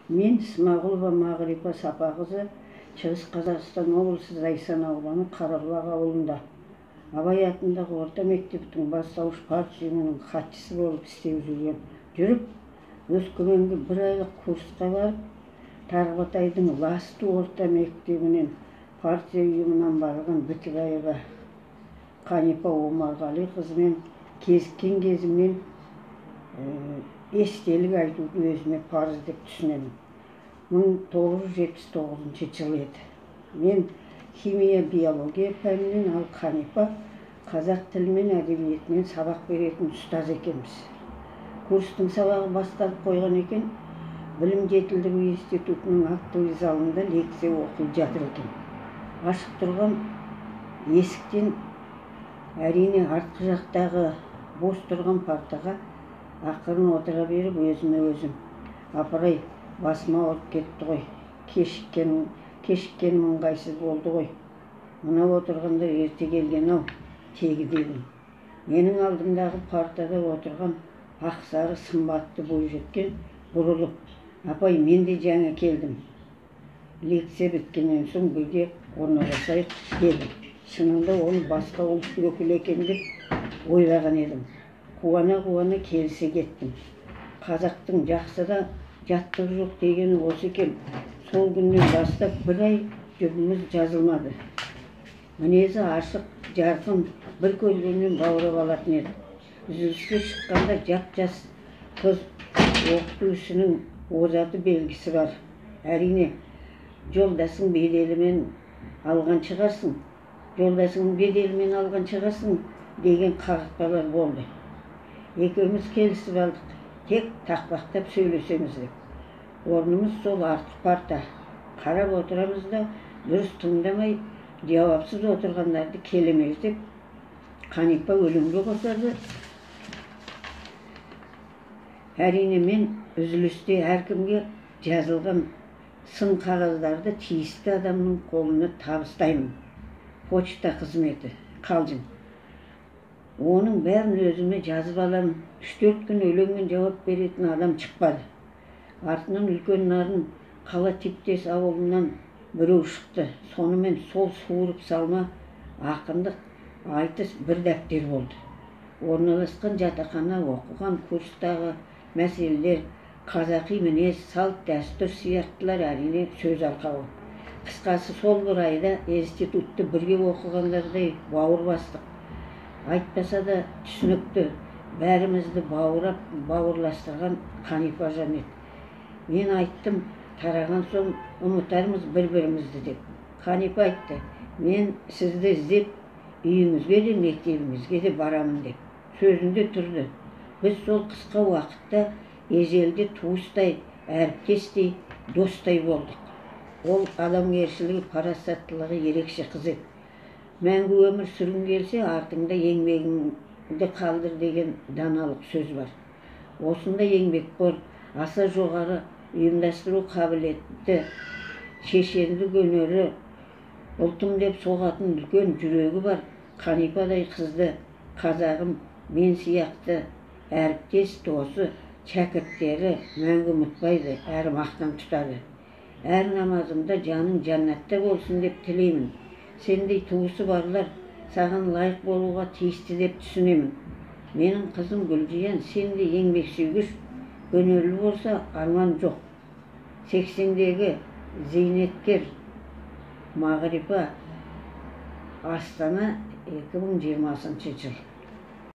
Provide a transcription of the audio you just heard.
Мен Смағұлова Мағрипа Сапақызы, Шығыс Қазақстан облысы Зайсан ауданы Қарабұлақ ауылында Абай атындағы орта мектептің бастауыш партияларының хатшысы болып істеп жүріп, Өскеменге бір айлық курсқа барып, Тарбатайдың Ласты орта мектебінен партия ұйымынан барған Бітібаева Қанипа Омарғалиқызымен кезіккен кезімнен естелік айтуды өзіме парыз деп түсінемін. 1979 жыл еді. Мен химия, биология пәнінен, ал Қанипа қазақ тілі мен әдебиетінен сабақ беретін ұстаз екенбіз. Курстың сабағы басталып қойған екен, Білім жетілдіру институтының актовый залында лекция оқылып жатыр екен. Ашық тұрған есіктен әрине артқы жақтағы бос тұрған партаға ақырын отыра беріп өзіме өзім: апырай, басыма ауырып кетті ғой, кешіккен ыңғайсыз болды ғой, мына отырғандар ерте келген-ау, тегі дедім. Менің алдымдағы партада отырған ақсары сымбатты бойжеткен бұрылып: апай, мен де жаңа келдім, лекция біткеннен соң бірге орналасайық деді. Шынында оны басқа ұлт өкілі екен деп ойлаған едім. Қуана келісе кеттім. Қазақтың жақсы да жаттығы жоқ дегені осы екен. Сол күннен бастап бір ай жүбіміз жазылмады. Мінезі ашық, жарқын, бір көргеннен баурап алатын еді. Үзіліске шыққанда жап-жас қыз оқыту ісінің озаты белгісі бар. Әрине, жолдасың беделімен алған шығарсың деген қағытпалар болды. Екеуміз келісіп алдық, тек тақпақтап сөйлесеміз деп. Орнымыз сол артқы парта. Қарап отырамыз да, дұрыс тыңдамай, жауапсыз отырғандарды келеміз деп Қанипа өлеңге қосады. Әрине, мен үзілісте әркімге жазылған сын қағаздарды тиісті адамның қолына табыстаймын. Почта қызметі, қалжың. Оның бәрін өзіме жазып аламын. 3-4 күн өлеңмен жауап беретін адам шықпады. Артынан үлкен нарын қала типтес ауылынан біреу шықты. Сонымен сол суырып салма, ақындық, айтыс бір дәптер болды. Орналасқан жатақхана, оқыған курстағы мәселелер, қазақи мінез, салт, дәстүр сияқтылар әрине сөз алқауы. Қысқасы, сол бір айда институтты бірге оқығандардай бауыр бастық. Айтпаса да түсінікті, бәрімізді бауырластырған Қанипа жан еді. Мен айттым, тараған соң ұмытармыз бір-бірімізді деп. Қанипа айтты: мен сізді іздеп үйіңізге де мектебіңізге де барамын деп. Сөзінде тұрды. Біз сол қысқа уақытта ежелде туыстай, әріптестей, достай болдық. Ол адамгершілігі, парасаттылығы ерекше қыз еді. Мәңгі өмір сүргің келсе, артыңда еңбегіңді қалдыр деген даналық сөз бар. Осында еңбекқор, аса жоғары ұйымдастыру қабілетті, шешенді өнері, ұлтым деп соғатын үлкен жүрегі бар Қанипадай қызды қазағым, мен сияқты әріптес, досы, шәкірттері мәңгі ұмытпайды, әрі мақтан тұтады. Әр намазымда жаның жәннатта болсын деп тілеймін. Сендей туысы барлар саған лайық болуға тиісті деп түсінемін. Менің қызым Гүлжиян сендей еңбек сүйгіш, өнерлі болса арман жоқ. 80-дегі зейнеткер Мағрипа, Астана, 2020 жыл.